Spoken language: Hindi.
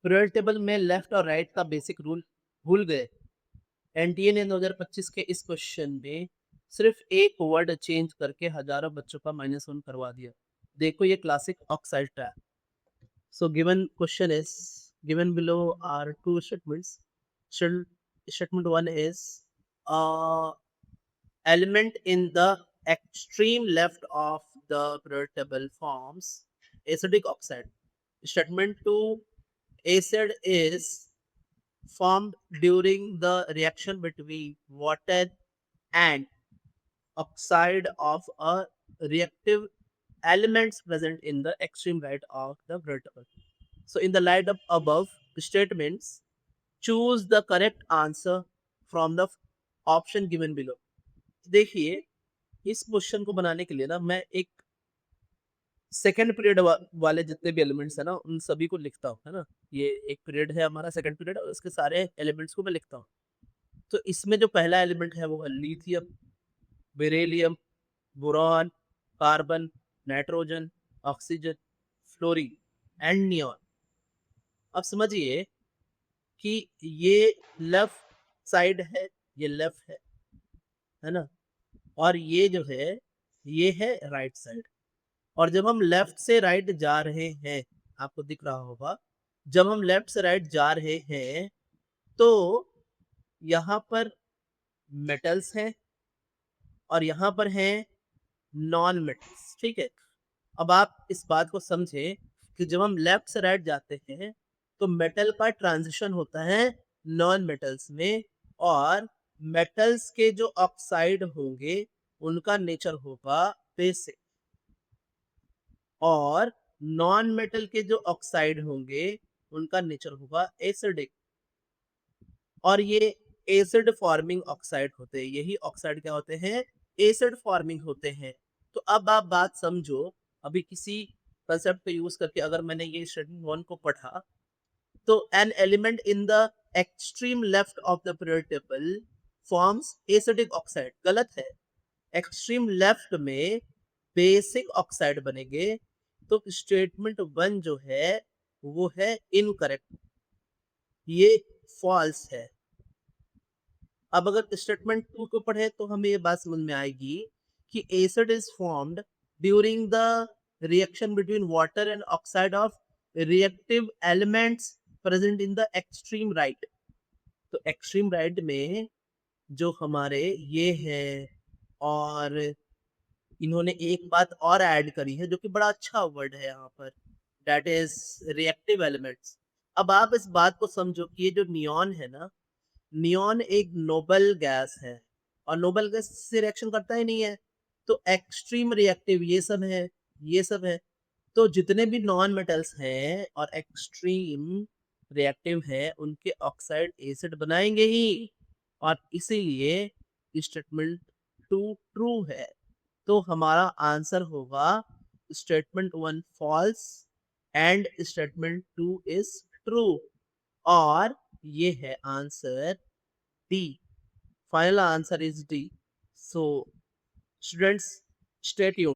पीरियड टेबल में लेफ्ट और राइट का बेसिक रूल भूल गए। एनटीए ने 2025 के इस क्वेश्चन में सिर्फ एक वर्ड चेंज करके हजारों बच्चों का -1 करवा दिया। देखो ये classic oxide trap. So given question is given below are two statements. Shall- Statement one is uh, element in the extreme left of the periodic table forms acidic oxide. Statement two, acid is formed during the reaction between water and oxide of a reactive elements present in the extreme right of the periodic table. So in the light of above statements, choose the correct answer from the option given below. देखिए इस क्वेश्चन को बनाने के लिए ना मैं एक सेकंड पीरियड वाले जितने भी एलिमेंट्स है ना उन सभी को लिखता हूँ, है ना। ये एक पीरियड है हमारा सेकंड पीरियड और उसके सारे एलिमेंट्स को मैं लिखता हूँ। तो इसमें जो पहला एलिमेंट है वो है lithium, beryllium, boron, carbon, nitrogen, oxygen, fluorine and neon. अब समझिए कि ये लेफ्ट साइड है, ये लेफ्ट है ना? और ये जो है, ये है राइट साइड। और जब हम लेफ्ट से राइट जा रहे हैं, आपको दिख रहा होगा, जब हम लेफ्ट से राइट जा रहे हैं, तो यहाँ पर मेटल्स हैं और यहाँ पर हैं नॉन मेटल्स, ठीक है? अब आप इस बात को समझें कि जब हम लेफ्ट से राइट जाते हैं, तो मेटल का ट्रांजिशन होता है नॉन मेटल्स में और मेटल्स के जो ऑक्साइड होंगे, उनका नेचर होगा बेसिक और नॉन मेटल के जो ऑक्साइड होंगे, उनका नेचर होगा एसिडिक और ये एसिड फॉर्मिंग ऑक्साइड होते हैं। यही ऑक्साइड क्या होते हैं? एसिड फॉर्मिंग होते हैं। तो अब आप बात समझो, अभी किसी कंसेप्ट को यूज करके अगर मैंने ये स्टेटमेंट 1 को पढ़ा, तो an element in the extreme left of the period table forms acidic oxide. गलत है। एक्सट्रीम लेफ्ट में बेसिक ऑक्साइड बनेंगे। तो स्टेटमेंट 1 जो है वो है इनकरेक्ट, ये फॉल्स है। अब अगर स्टेटमेंट 2 को पढ़े तो हमें ये बात समझ में आएगी कि acid is formed during the reaction between water and oxide of reactive elements present in the extreme right. तो एक्सट्रीम राइट में जो हमारे ये है और इन्होंने एक बात और ऐड करी है जो कि बड़ा अच्छा वर्ड है यहाँ पर, दैट इज रिएक्टिव एलिमेंट्स। अब आप इस बात को समझो कि ये जो नियॉन है ना, नियॉन एक नोबल गैस है और नोबल गैस से रिएक्शन करता ही नहीं है। तो एक्सट्रीम रिएक्टिव ये सब है, ये सब है। तो जितने भी नॉन मेटल्स हैं और एक्सट्रीम रिएक्टिव है उनके ऑक्साइड एसिड बनाएंगे ही और इसीलिए स्टेटमेंट 2 ट्रू है। तो हमारा आंसर होगा statement 1 false and statement 2 is true और ये है answer D. Final answer is D. So students, stay tuned.